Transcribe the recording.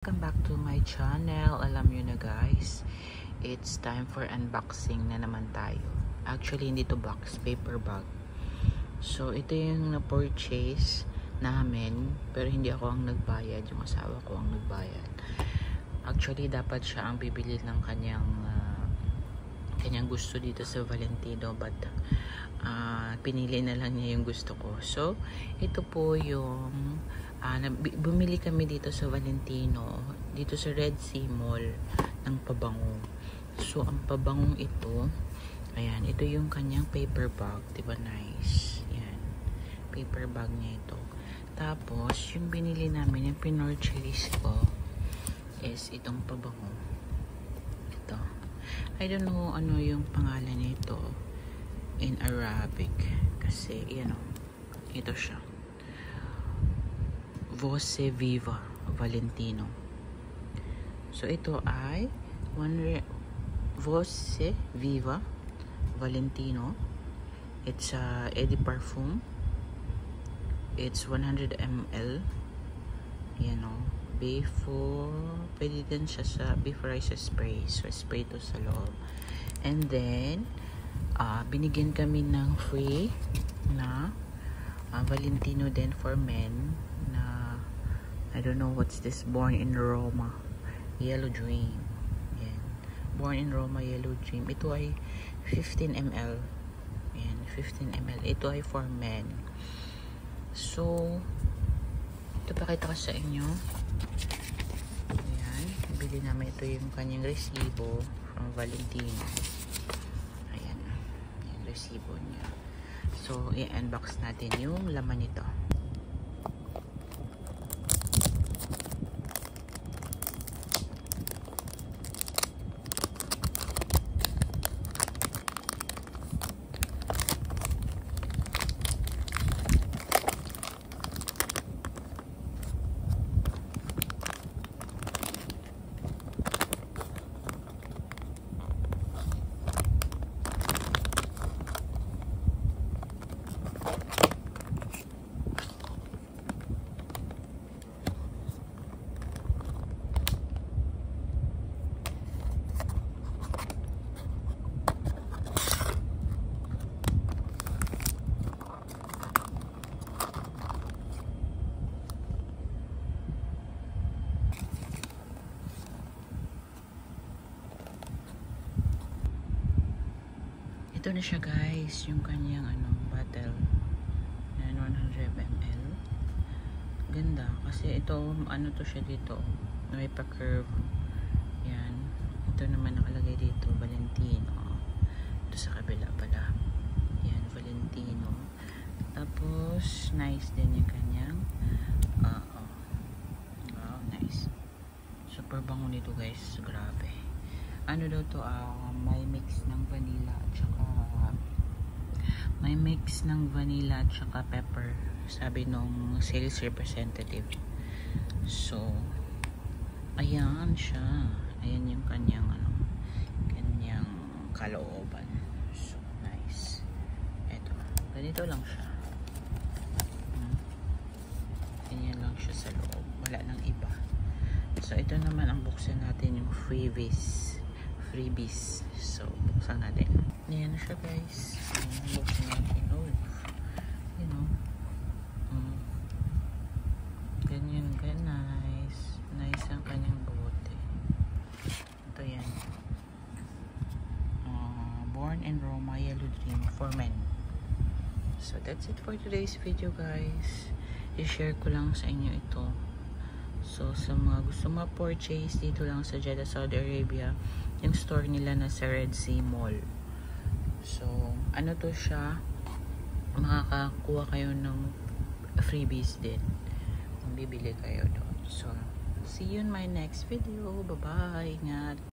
Welcome back to my channel. Alam nyo na guys, it's time for unboxing na naman tayo. Actually, hindi to box, paper bag. So, ito yung na-purchase namin, pero hindi ako ang nagbayad. Yung asawa ko ang nagbayad. Actually, dapat siya ang bibili ng kanyang gusto dito sa Valentino, but pinili na lang niya yung gusto ko. So, ito po yung bumili kami dito sa Valentino, dito sa Red Sea Mall ng pabango. So, ang pabangong ito, ayan, ito yung kanyang paper bag, diba nice? Ayan, paper bag niya ito. Tapos, yung binili namin, yung pinurchase ko, is itong pabango. Ito. I don't know ano yung pangalan nito in Arabic. Kasi, you know, ito siya. Voce Viva Valentino. So, ito ay Voce Viva Valentino. It's a Eau de Parfum. It's 100 ml. You know, pwede din siya sa before I spray. So, spray to sa loob. And then, binigyan kami ng free na Valentino din for men na I don't know what's this, Born in Roma Yellow Dream. Yan. Born in Roma Yellow Dream. Ito ay 15 ml. Yan, 15 ml. Ito ay for men. So, ito pakita ko sa inyo. Ayan. Bili namin ito yung kanyang resibo from Valentino. Ayan. Yung resibo niya. So, i-unbox natin yung laman nito. Ito na siya guys, yung kanyang bottle. Ayan, 100 ml. Ganda, kasi ito, to siya dito. May pa-curve. Yan. Ito naman nakalagay dito, Valentino. Ito sa kabila pala. Yan, Valentino. Tapos, nice din yung kanyang wow, nice. Super bango nito guys, grabe. Ano daw to, may mix ng vanilla at saka pepper, sabi nung sales representative. So, ayan siya. Ayan yung kanyang kanyang kalooban. So, nice. Eto, ganito lang siya. Ganyan lang siya sa loob. Wala nang iba. So, ito naman ang buksan natin yung freebies. So, buksan natin. Ayan na siya guys. Buksan natin. You know. Ganyan, nice. Nice ang kanyang bote. Ito yan. Born in Roma Yellow Dream for men. So, that's it for today's video guys. I-share ko lang sa inyo ito. So, sa mga gusto ma-purchase dito lang sa Jeddah, Saudi Arabia, yung store nila na sa Red Sea Mall. So, to siya, makakakuha kayo ng freebies din kung bibili kayo doon. So, see you in my next video. Bye-bye. Ingat.